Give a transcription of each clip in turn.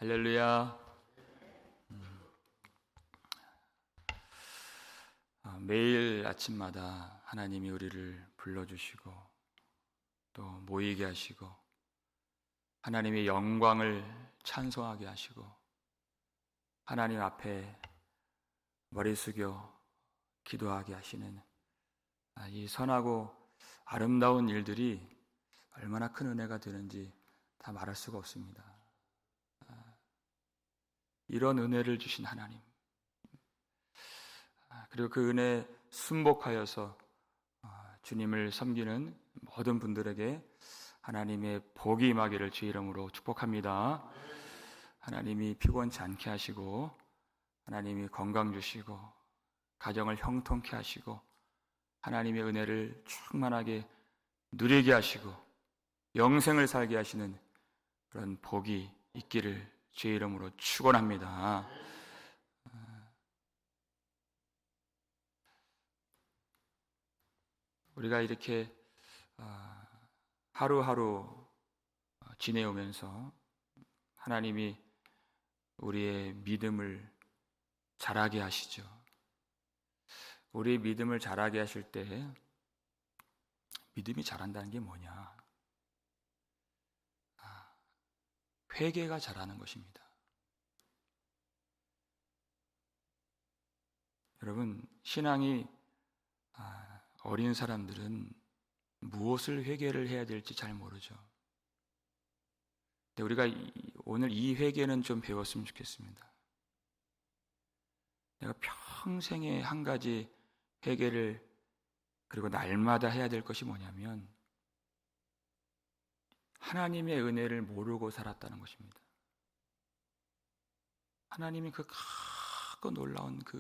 할렐루야. 매일 아침마다 하나님이 우리를 불러주시고 또 모이게 하시고 하나님의 영광을 찬송하게 하시고 하나님 앞에 머리 숙여 기도하게 하시는 이 선하고 아름다운 일들이 얼마나 큰 은혜가 되는지 다 말할 수가 없습니다. 이런 은혜를 주신 하나님, 그리고 그 은혜에 순복하여서 주님을 섬기는 모든 분들에게 하나님의 복이 임하기를 주의 이름으로 축복합니다. 하나님이 피곤치 않게 하시고 하나님이 건강 주시고 가정을 형통케 하시고 하나님의 은혜를 충만하게 누리게 하시고 영생을 살게 하시는 그런 복이 있기를 주의 이름으로 축원합니다. 우리가 이렇게 하루하루 지내오면서 하나님이 우리의 믿음을 자라게 하시죠. 우리의 믿음을 자라게 하실 때 믿음이 자란다는 게 뭐냐? 회개가 자라는 것입니다. 여러분, 신앙이 어린 사람들은 무엇을 회개를 해야 될지 잘 모르죠. 근데 우리가 오늘 이 회개는 좀 배웠으면 좋겠습니다. 내가 평생에 한 가지 회개를 그리고 날마다 해야 될 것이 뭐냐면 하나님의 은혜를 모르고 살았다는 것입니다. 하나님이 그 크고 놀라운 그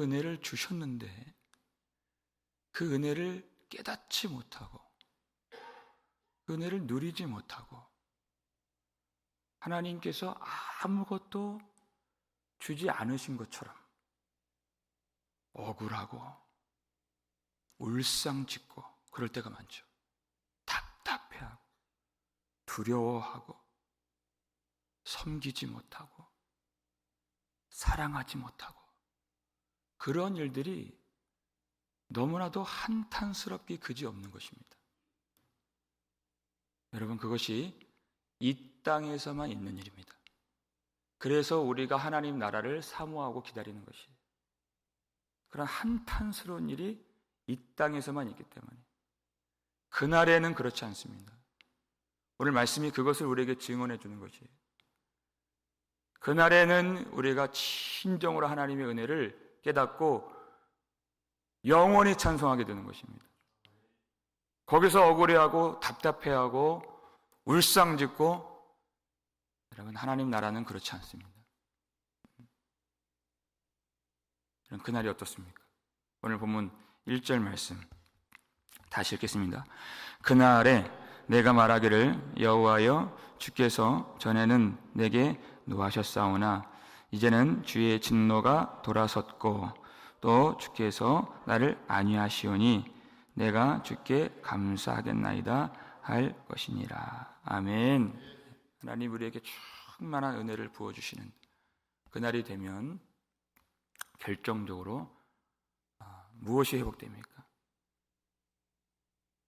은혜를 주셨는데 그 은혜를 깨닫지 못하고 그 은혜를 누리지 못하고 하나님께서 아무것도 주지 않으신 것처럼 억울하고 울상짓고 그럴 때가 많죠. 답답해하고 두려워하고 섬기지 못하고 사랑하지 못하고 그런 일들이 너무나도 한탄스럽게 그지없는 것입니다. 여러분, 그것이 이 땅에서만 있는 일입니다. 그래서 우리가 하나님 나라를 사모하고 기다리는 것이 그런 한탄스러운 일이 이 땅에서만 있기 때문에 그날에는 그렇지 않습니다. 오늘 말씀이 그것을 우리에게 증언해 주는 것이에요. 그날에는 우리가 진정으로 하나님의 은혜를 깨닫고 영원히 찬송하게 되는 것입니다. 거기서 억울해하고 답답해하고 울상짓고 여러분, 하나님 나라는 그렇지 않습니다. 그럼 그날이 어떻습니까? 오늘 본문 1절 말씀 다시 읽겠습니다. 그날에 내가 말하기를 여호와여 주께서 전에는 내게 노하셨사오나 이제는 주의 진노가 돌아섰고 또 주께서 나를 안위하시오니 내가 주께 감사하겠나이다 할 것이니라. 아멘. 하나님 우리에게 충만한 은혜를 부어주시는 그날이 되면 결정적으로 무엇이 회복됩니까?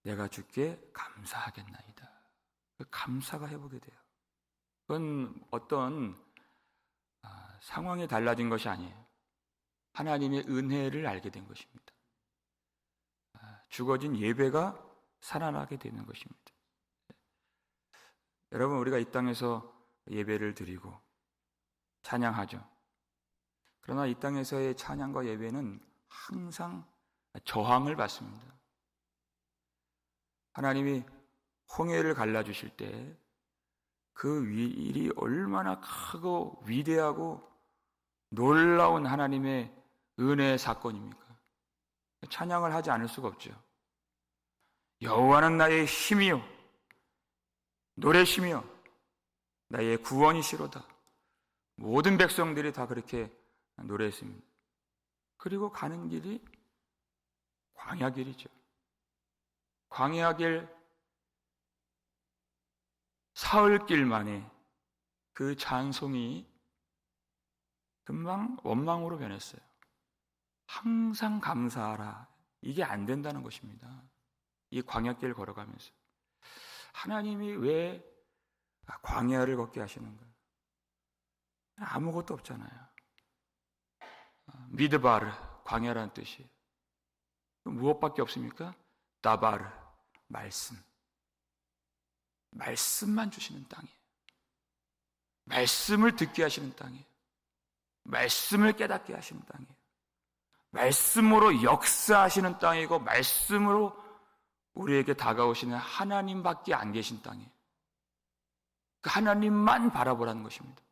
내가 주께 감사하겠나이다. 그 감사가 회복이 돼요. 그건 어떤 상황이 달라진 것이 아니에요. 하나님의 은혜를 알게 된 것입니다. 죽어진 예배가 살아나게 되는 것입니다. 여러분, 우리가 이 땅에서 예배를 드리고 찬양하죠. 그러나 이 땅에서의 찬양과 예배는 항상 저항을 받습니다. 하나님이 홍해를 갈라주실 때 그 일이 얼마나 크고 위대하고 놀라운 하나님의 은혜의 사건입니까? 찬양을 하지 않을 수가 없죠. 여호와는 나의 힘이요 노래시며 나의 구원이시로다. 모든 백성들이 다 그렇게 노래했습니다. 그리고 가는 길이 광야길이죠. 광야길 사흘길 만에 그 찬송이 금방 원망으로 변했어요. 항상 감사하라. 이게 안 된다는 것입니다. 이 광야길 걸어가면서 하나님이 왜 광야를 걷게 하시는가? 아무것도 없잖아요. 미드바르, 광야라는 뜻이에요. 무엇밖에 없습니까? 다바르, 말씀. 말씀만 주시는 땅이에요. 말씀을 듣게 하시는 땅이에요. 말씀을 깨닫게 하시는 땅이에요. 말씀으로 역사하시는 땅이고 말씀으로 우리에게 다가오시는 하나님밖에 안 계신 땅이에요. 그 하나님만 바라보라는 것입니다.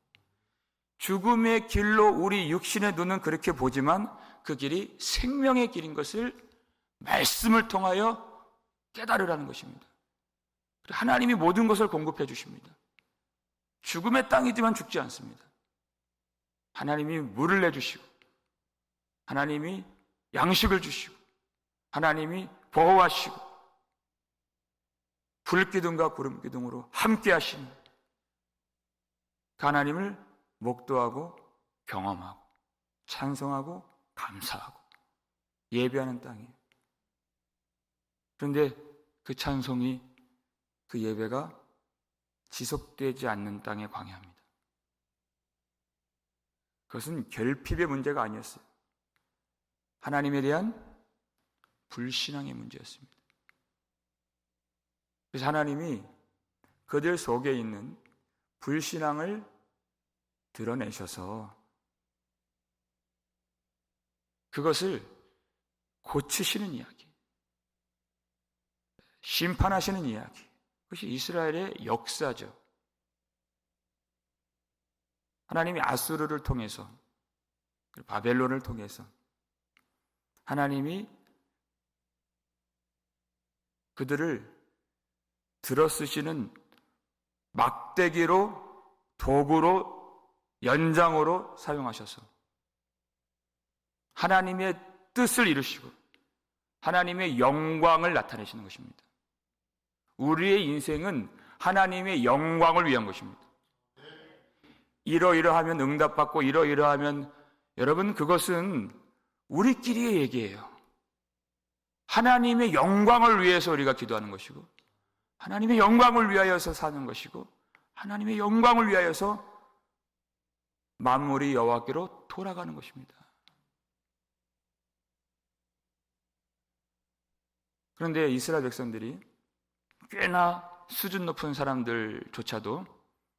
죽음의 길로 우리 육신의 눈은 그렇게 보지만 그 길이 생명의 길인 것을 말씀을 통하여 깨달으라는 것입니다. 하나님이 모든 것을 공급해 주십니다. 죽음의 땅이지만 죽지 않습니다. 하나님이 물을 내주시고 하나님이 양식을 주시고 하나님이 보호하시고 불기둥과 구름기둥으로 함께 하시는 그 하나님을 목도하고 경험하고 찬송하고 감사하고 예배하는 땅이에요. 그런데 그 찬송이 그 예배가 지속되지 않는 땅의 광야입니다. 그것은 결핍의 문제가 아니었어요. 하나님에 대한 불신앙의 문제였습니다. 그래서 하나님이 그들 속에 있는 불신앙을 드러내셔서 그것을 고치시는 이야기, 심판하시는 이야기, 그것이 이스라엘의 역사죠. 하나님이 아수르를 통해서 바벨론을 통해서 하나님이 그들을 들어쓰시는 막대기로 도구로 연장으로 사용하셔서 하나님의 뜻을 이루시고 하나님의 영광을 나타내시는 것입니다. 우리의 인생은 하나님의 영광을 위한 것입니다. 이러이러하면 응답받고 이러이러하면 여러분 그것은 우리끼리의 얘기예요. 하나님의 영광을 위해서 우리가 기도하는 것이고 하나님의 영광을 위하여서 사는 것이고 하나님의 영광을 위하여서 만물이 여호와께로 돌아가는 것입니다. 그런데 이스라엘 백성들이 꽤나 수준 높은 사람들조차도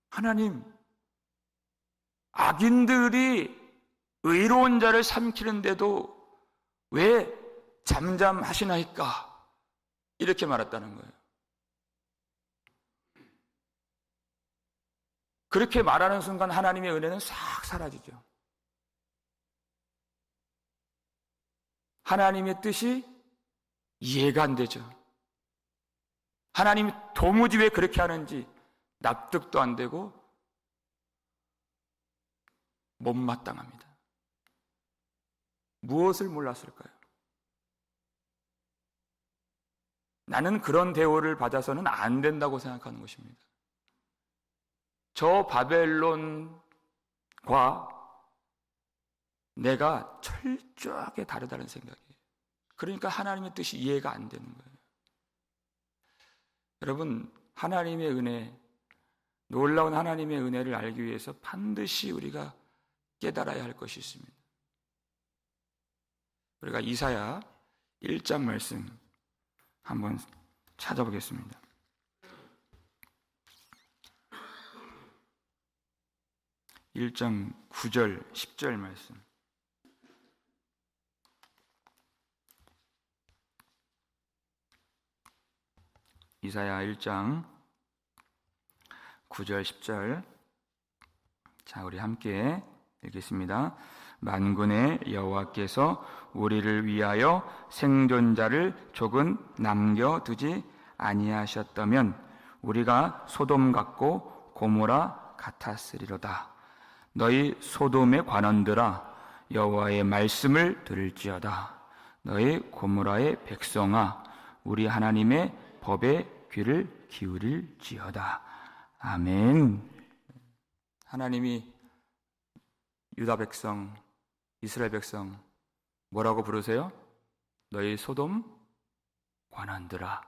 하나님, 악인들이 의로운 자를 삼키는데도 왜 잠잠하시나이까? 이렇게 말했다는 거예요. 그렇게 말하는 순간 하나님의 은혜는 싹 사라지죠. 하나님의 뜻이 이해가 안 되죠. 하나님이 도무지 왜 그렇게 하는지 납득도 안 되고 못마땅합니다. 무엇을 몰랐을까요? 나는 그런 대우를 받아서는 안 된다고 생각하는 것입니다. 저 바벨론과 내가 철저하게 다르다는 생각이에요. 그러니까 하나님의 뜻이 이해가 안 되는 거예요. 여러분, 하나님의 은혜, 놀라운 하나님의 은혜를 알기 위해서 반드시 우리가 깨달아야 할 것이 있습니다. 우리가 이사야 1장 말씀 한번 찾아보겠습니다. (1장 9절 10절) 말씀. 이사야 1장 9절 10절. 자, 우리 함께 읽겠습니다. 만군의 여호와께서 우리를 위하여 생존자를 조금 남겨두지 아니하셨다면 우리가 소돔 같고 고모라 같았으리로다. 너희 소돔의 관원들아, 여호와의 말씀을 들을지어다. 너희 고모라의 백성아, 우리 하나님의 법에 귀를 기울일지어다. 아멘. 하나님이 유다 백성, 이스라엘 백성 뭐라고 부르세요? 너희 소돔 관원들아,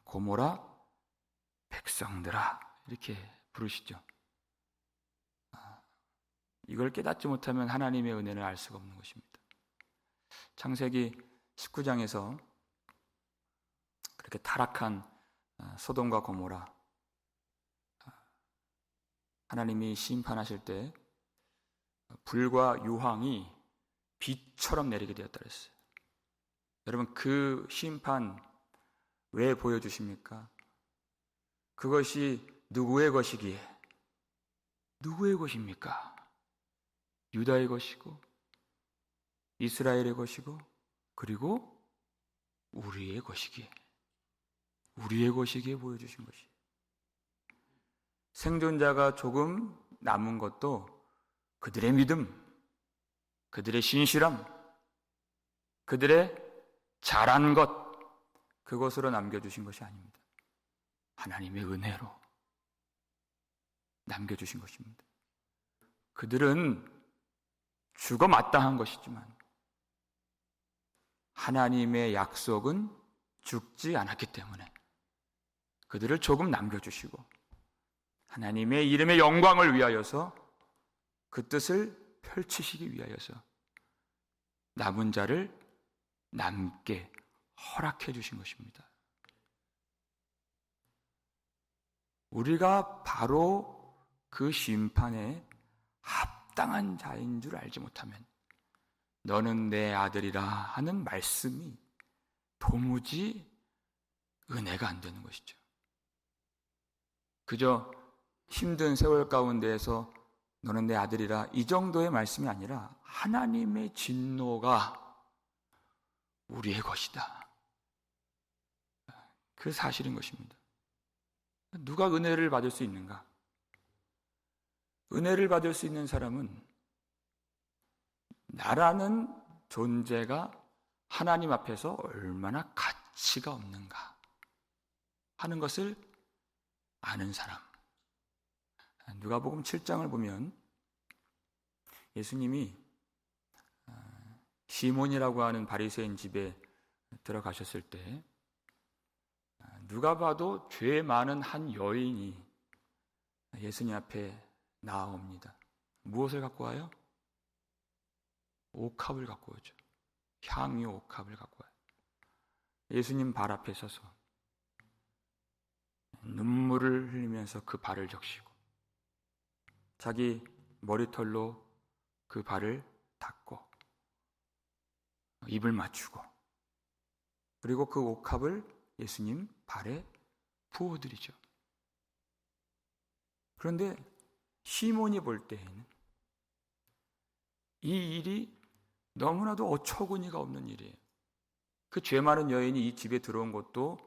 고모라 백성들아, 이렇게 부르시죠. 이걸 깨닫지 못하면 하나님의 은혜를 알 수가 없는 것입니다. 창세기 19장에서 그렇게 타락한 소돔과 고모라, 하나님이 심판하실 때 불과 유황이 비처럼 내리게 되었다 그랬어요. 여러분, 그 심판 왜 보여주십니까? 그것이 누구의 것이기에? 누구의 것입니까? 유다의 것이고 이스라엘의 것이고 그리고 우리의 것이기에, 우리의 것이기에 보여주신 것이. 생존자가 조금 남은 것도 그들의 믿음, 그들의 신실함, 그들의 잘한 것, 그것으로 남겨주신 것이 아닙니다. 하나님의 은혜로 남겨주신 것입니다. 그들은 죽어 마땅한 것이지만 하나님의 약속은 죽지 않았기 때문에 그들을 조금 남겨주시고 하나님의 이름의 영광을 위하여서 그 뜻을 펼치시기 위하여서 남은 자를 남게 허락해 주신 것입니다. 우리가 바로 그 심판에 합당한 자인 줄 알지 못하면 너는 내 아들이라 하는 말씀이 도무지 은혜가 안 되는 것이죠. 그저 힘든 세월 가운데에서 너는 내 아들이라 이 정도의 말씀이 아니라 하나님의 진노가 우리의 것이다, 그 사실인 것입니다. 누가 은혜를 받을 수 있는가? 은혜를 받을 수 있는 사람은 나라는 존재가 하나님 앞에서 얼마나 가치가 없는가 하는 것을 아는 사람. 누가복음 7장을 보면 예수님이 시몬이라고 하는 바리새인 집에 들어가셨을 때 누가 봐도 죄 많은 한 여인이 예수님 앞에 나옵니다. 무엇을 갖고 와요? 옥합을 갖고 오죠. 향유 옥합을 갖고 와요. 예수님 발 앞에 서서 눈물을 흘리면서 그 발을 적시고 자기 머리털로 그 발을 닦고 입을 맞추고 그리고 그 옥합을 예수님 발에 부어드리죠. 그런데 시몬이 볼 때에는 이 일이 너무나도 어처구니가 없는 일이에요. 그 죄 많은 여인이 이 집에 들어온 것도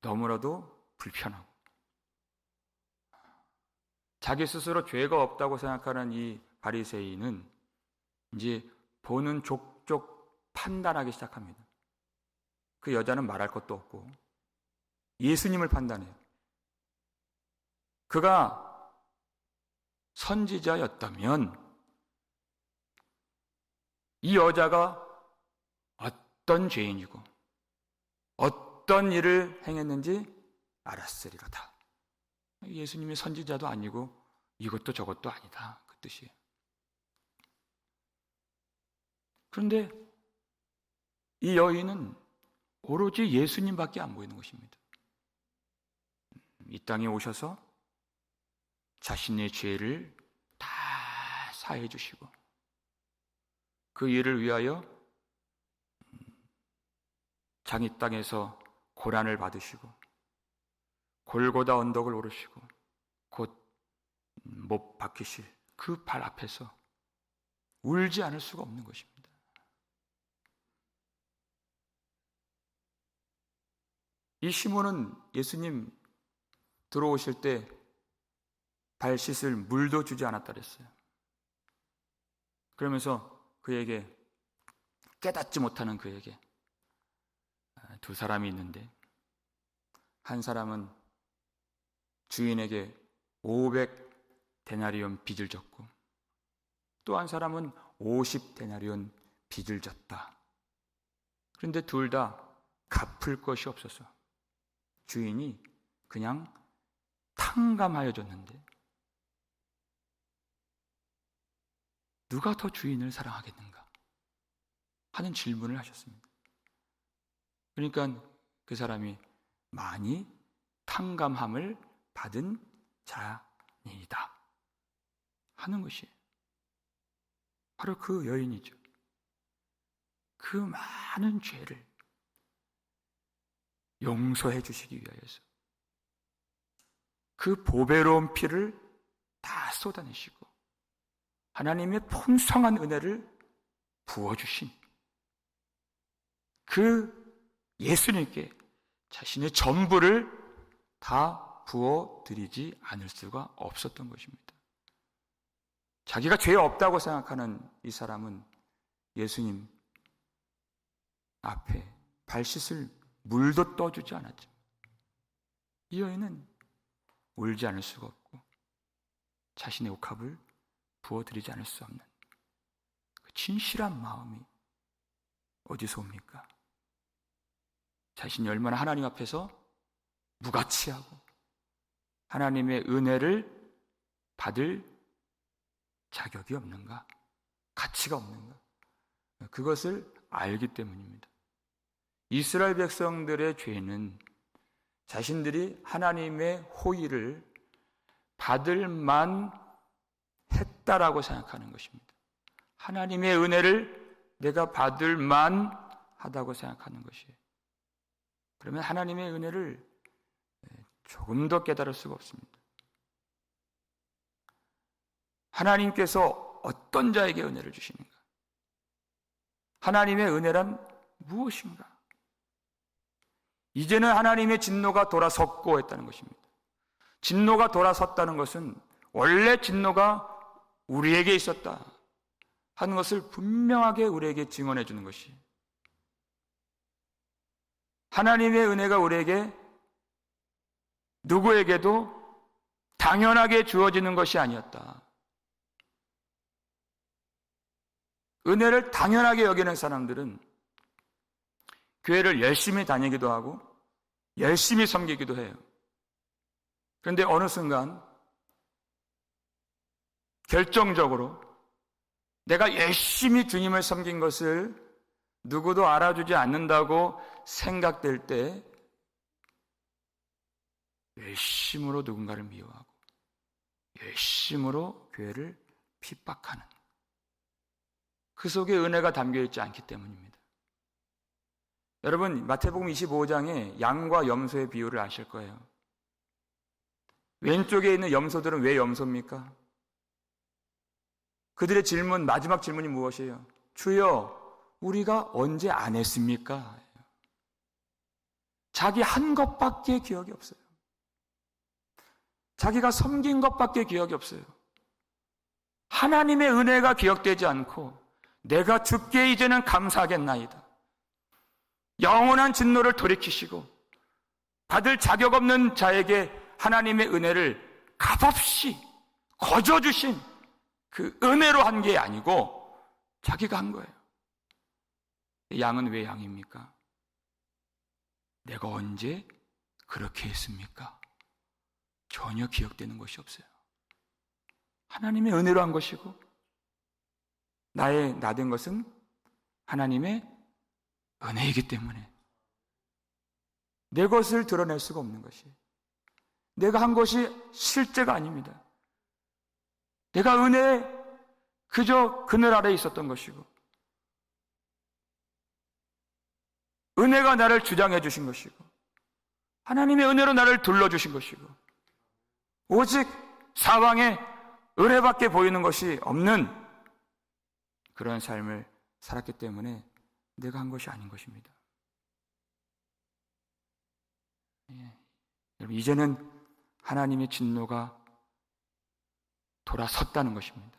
너무나도 불편하고 자기 스스로 죄가 없다고 생각하는 이 바리새인은 이제 보는 족족 판단하기 시작합니다. 그 여자는 말할 것도 없고 예수님을 판단해요. 그가 선지자였다면 이 여자가 어떤 죄인이고 어떤 일을 행했는지 알았으리로다. 예수님이 선지자도 아니고 이것도 저것도 아니다, 그 뜻이에요. 그런데 이 여인은 오로지 예수님밖에 안 보이는 것입니다. 이 땅에 오셔서 자신의 죄를 다 사해 주시고 그 일을 위하여 장이 땅에서 고난을 받으시고 골고다 언덕을 오르시고 곧 못 박히실 그 발 앞에서 울지 않을 수가 없는 것입니다. 이 시몬은 예수님 들어오실 때 발 씻을 물도 주지 않았다 그랬어요. 그러면서 그에게, 깨닫지 못하는 그에게 두 사람이 있는데 한 사람은 주인에게 500데나리온 빚을 졌고 또 한 사람은 50데나리온 빚을 졌다. 그런데 둘 다 갚을 것이 없어서 주인이 그냥 탕감하여 줬는데 누가 더 주인을 사랑하겠는가 하는 질문을 하셨습니다. 그러니까 그 사람이 많이 탕감함을 받은 자니이다 하는 것이 바로 그 여인이죠. 그 많은 죄를 용서해 주시기 위하여서 그 보배로운 피를 다 쏟아내시고 하나님의 풍성한 은혜를 부어주신 그 예수님께 자신의 전부를 다 부어드리지 않을 수가 없었던 것입니다. 자기가 죄 없다고 생각하는 이 사람은 예수님 앞에 발 씻을 물도 떠주지 않았죠. 이 여인은 울지 않을 수가 없고 자신의 옥합을 부어드리지 않을 수 없는 그 진실한 마음이 어디서 옵니까? 자신이 얼마나 하나님 앞에서 무가치하고 하나님의 은혜를 받을 자격이 없는가? 가치가 없는가? 그것을 알기 때문입니다. 이스라엘 백성들의 죄는 자신들이 하나님의 호의를 받을 만 했다라고 생각하는 것입니다. 하나님의 은혜를 내가 받을 만 하다고 생각하는 것이에요. 그러면 하나님의 은혜를 조금 더 깨달을 수가 없습니다. 하나님께서 어떤 자에게 은혜를 주시는가? 하나님의 은혜란 무엇인가? 이제는 하나님의 진노가 돌아섰고 했다는 것입니다. 진노가 돌아섰다는 것은 원래 진노가 우리에게 있었다 하는 것을 분명하게 우리에게 증언해 주는 것이, 하나님의 은혜가 우리에게 누구에게도 당연하게 주어지는 것이 아니었다. 은혜를 당연하게 여기는 사람들은 교회를 열심히 다니기도 하고 열심히 섬기기도 해요. 그런데 어느 순간 결정적으로 내가 열심히 주님을 섬긴 것을 누구도 알아주지 않는다고 생각될 때 열심으로 누군가를 미워하고 열심으로 교회를 핍박하는, 그 속에 은혜가 담겨있지 않기 때문입니다. 여러분, 마태복음 25장에 양과 염소의 비유를 아실 거예요. 왼쪽에 있는 염소들은 왜 염소입니까? 그들의 질문, 마지막 질문이 무엇이에요? 주여, 우리가 언제 안 했습니까? 자기 한 것밖에 기억이 없어요. 자기가 섬긴 것밖에 기억이 없어요. 하나님의 은혜가 기억되지 않고 내가 죽게 이제는 감사하겠나이다. 영원한 진노를 돌이키시고 받을 자격 없는 자에게 하나님의 은혜를 값없이 거저 주신 그 은혜로 한 게 아니고 자기가 한 거예요. 양은 왜 양입니까? 내가 언제 그렇게 했습니까? 전혀 기억되는 것이 없어요. 하나님의 은혜로 한 것이고 나의 나된 것은 하나님의 은혜이기 때문에 내 것을 드러낼 수가 없는 것이에요. 내가 한 것이 실제가 아닙니다. 내가 은혜에 그저 그늘 아래에 있었던 것이고 은혜가 나를 주장해 주신 것이고 하나님의 은혜로 나를 둘러주신 것이고 오직 사방에 은혜밖에 보이는 것이 없는 그런 삶을 살았기 때문에 내가 한 것이 아닌 것입니다. 여러분, 이제는 하나님의 진노가 돌아섰다는 것입니다.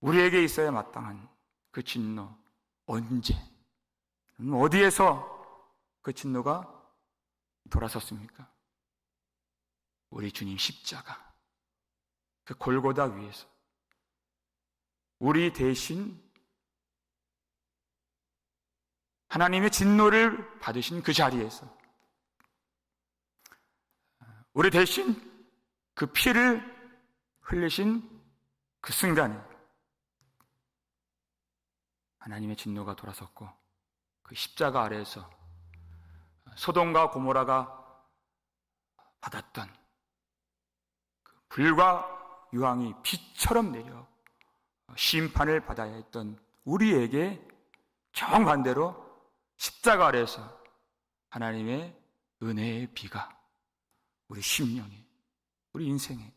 우리에게 있어야 마땅한 그 진노, 언제, 어디에서 그 진노가 돌아섰습니까? 우리 주님 십자가, 그 골고다 위에서 우리 대신 하나님의 진노를 받으신 그 자리에서 우리 대신 그 피를 흘리신 그 순간에 하나님의 진노가 돌아섰고, 그 십자가 아래에서 소돔과 고모라가 받았던 그 불과 유황이 비처럼 내려 심판을 받아야 했던 우리에게 정반대로 십자가 아래에서 하나님의 은혜의 비가 우리 심령에, 우리 인생에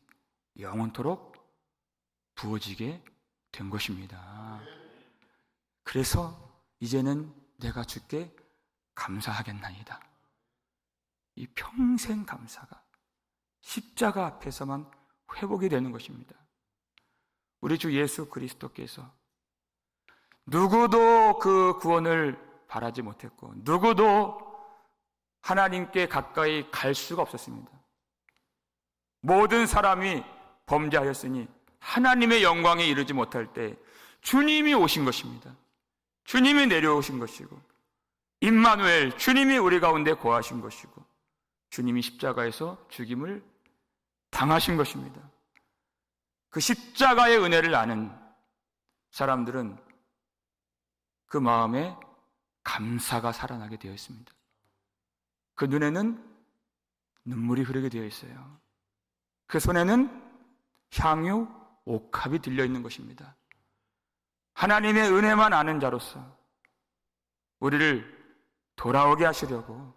영원토록 부어지게 된 것입니다. 그래서 이제는 내가 주께 감사하겠나이다. 이 평생 감사가 십자가 앞에서만 회복이 되는 것입니다. 우리 주 예수 그리스도께서 누구도 그 구원을 바라지 못했고, 누구도 하나님께 가까이 갈 수가 없었습니다. 모든 사람이 범죄하였으니 하나님의 영광에 이르지 못할 때 주님이 오신 것입니다. 주님이 내려오신 것이고, 임마누엘, 주님이 우리 가운데 거하신 것이고, 주님이 십자가에서 죽임을 당하신 것입니다. 그 십자가의 은혜를 아는 사람들은 그 마음에 감사가 살아나게 되어 있습니다. 그 눈에는 눈물이 흐르게 되어 있어요. 그 손에는 향유, 옥합이 들려 있는 것입니다. 하나님의 은혜만 아는 자로서 우리를 돌아오게 하시려고,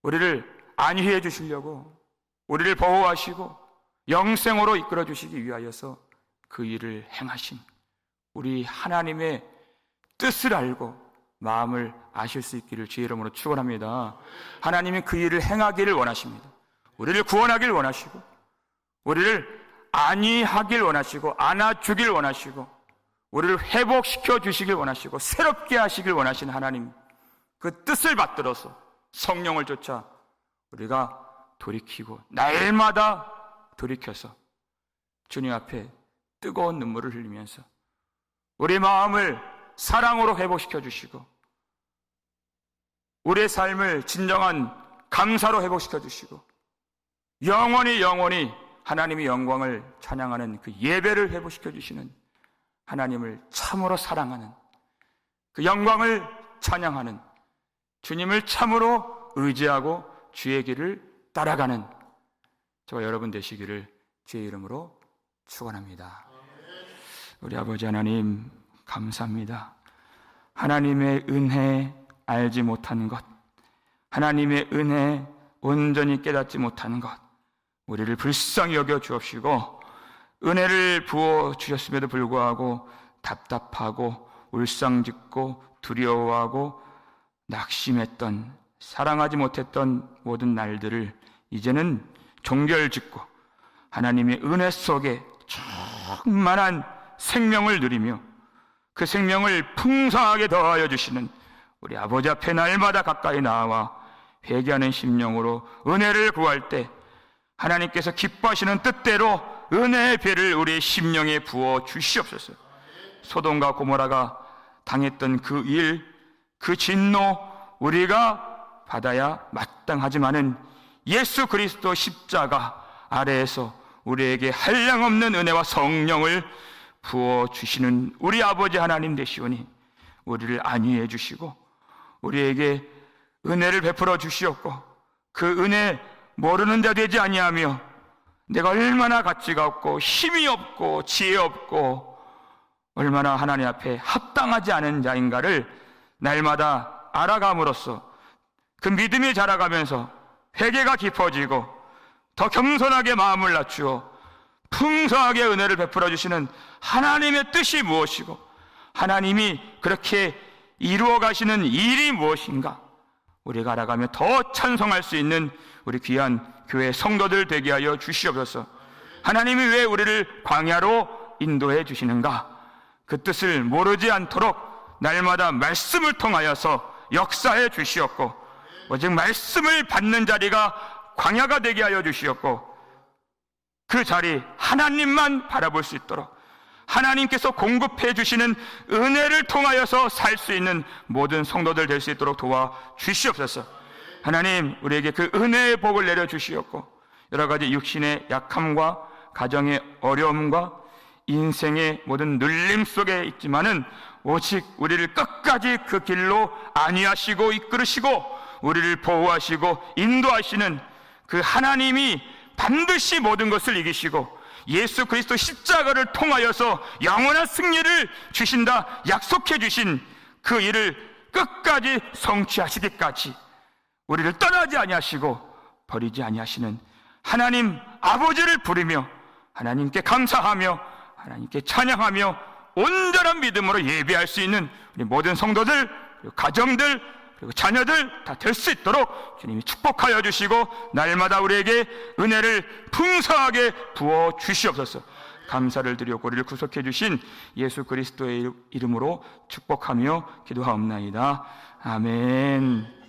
우리를 안위해 주시려고, 우리를 보호하시고 영생으로 이끌어 주시기 위하여서 그 일을 행하신 우리 하나님의 뜻을 알고 마음을 아실 수 있기를 주의 이름으로 축원합니다. 하나님이 그 일을 행하기를 원하십니다. 우리를 구원하길 원하시고, 우리를 안위하길 원하시고, 안아주길 원하시고, 우리를 회복시켜 주시길 원하시고, 새롭게 하시길 원하시는 하나님, 그 뜻을 받들어서 성령을 쫓아 우리가 돌이키고 날마다 돌이켜서 주님 앞에 뜨거운 눈물을 흘리면서 우리 마음을 사랑으로 회복시켜 주시고, 우리의 삶을 진정한 감사로 회복시켜 주시고, 영원히 하나님의 영광을 찬양하는 그 예배를 회복시켜 주시는 하나님을 참으로 사랑하는, 그 영광을 찬양하는 주님을 참으로 의지하고 주의 길을 따라가는 저와 여러분 되시기를 주의 이름으로 축원합니다. 우리 아버지 하나님, 감사합니다. 하나님의 은혜 알지 못하는 것, 하나님의 은혜 온전히 깨닫지 못하는 것, 우리를 불쌍히 여겨 주옵시고, 은혜를 부어 주셨음에도 불구하고 답답하고 울상짓고 두려워하고 낙심했던, 사랑하지 못했던 모든 날들을 이제는 종결짓고 하나님의 은혜 속에 충만한 생명을 누리며 그 생명을 풍성하게 더하여 주시는 우리 아버지 앞에 날마다 가까이 나와 회개하는 심령으로 은혜를 구할 때 하나님께서 기뻐하시는 뜻대로 은혜의 배를 우리의 심령에 부어 주시옵소서. 소돔과 고모라가 당했던 그 일, 그 진노 우리가 받아야 마땅하지만은 예수 그리스도 십자가 아래에서 우리에게 한량없는 은혜와 성령을 부어주시는 우리 아버지 하나님 되시오니 우리를 안위해 주시고 우리에게 은혜를 베풀어 주시옵고 그 은혜 모르는 자 되지 아니하며 내가 얼마나 가치가 없고 힘이 없고 지혜 없고 얼마나 하나님 앞에 합당하지 않은 자인가를 날마다 알아감으로써 그 믿음이 자라가면서 회개가 깊어지고 더 겸손하게 마음을 낮추어 풍성하게 은혜를 베풀어 주시는 하나님의 뜻이 무엇이고 하나님이 그렇게 이루어 가시는 일이 무엇인가 우리가 알아가며 더 찬송할 수 있는 우리 귀한 교회 성도들 되게 하여 주시옵소서. 하나님이 왜 우리를 광야로 인도해 주시는가 그 뜻을 모르지 않도록 날마다 말씀을 통하여서 역사해 주시옵고 오직 말씀을 받는 자리가 광야가 되게 하여 주시었고, 그 자리 하나님만 바라볼 수 있도록 하나님께서 공급해 주시는 은혜를 통하여서 살 수 있는 모든 성도들 될 수 있도록 도와주시옵소서. 하나님, 우리에게 그 은혜의 복을 내려주시옵고, 여러 가지 육신의 약함과 가정의 어려움과 인생의 모든 눌림 속에 있지만은 오직 우리를 끝까지 그 길로 안위하시고 이끌으시고 우리를 보호하시고 인도하시는 그 하나님이 반드시 모든 것을 이기시고 예수 그리스도 십자가를 통하여서 영원한 승리를 주신다 약속해 주신 그 일을 끝까지 성취하시기까지 우리를 떠나지 아니하시고 버리지 아니하시는 하나님 아버지를 부르며 하나님께 감사하며 하나님께 찬양하며 온전한 믿음으로 예배할 수 있는 우리 모든 성도들, 그리고 가정들, 그리고 자녀들 다 될 수 있도록 주님이 축복하여 주시고 날마다 우리에게 은혜를 풍성하게 부어 주시옵소서. 감사를 드리고 우리를 구속해 주신 예수 그리스도의 이름으로 축복하며 기도하옵나이다. 아멘.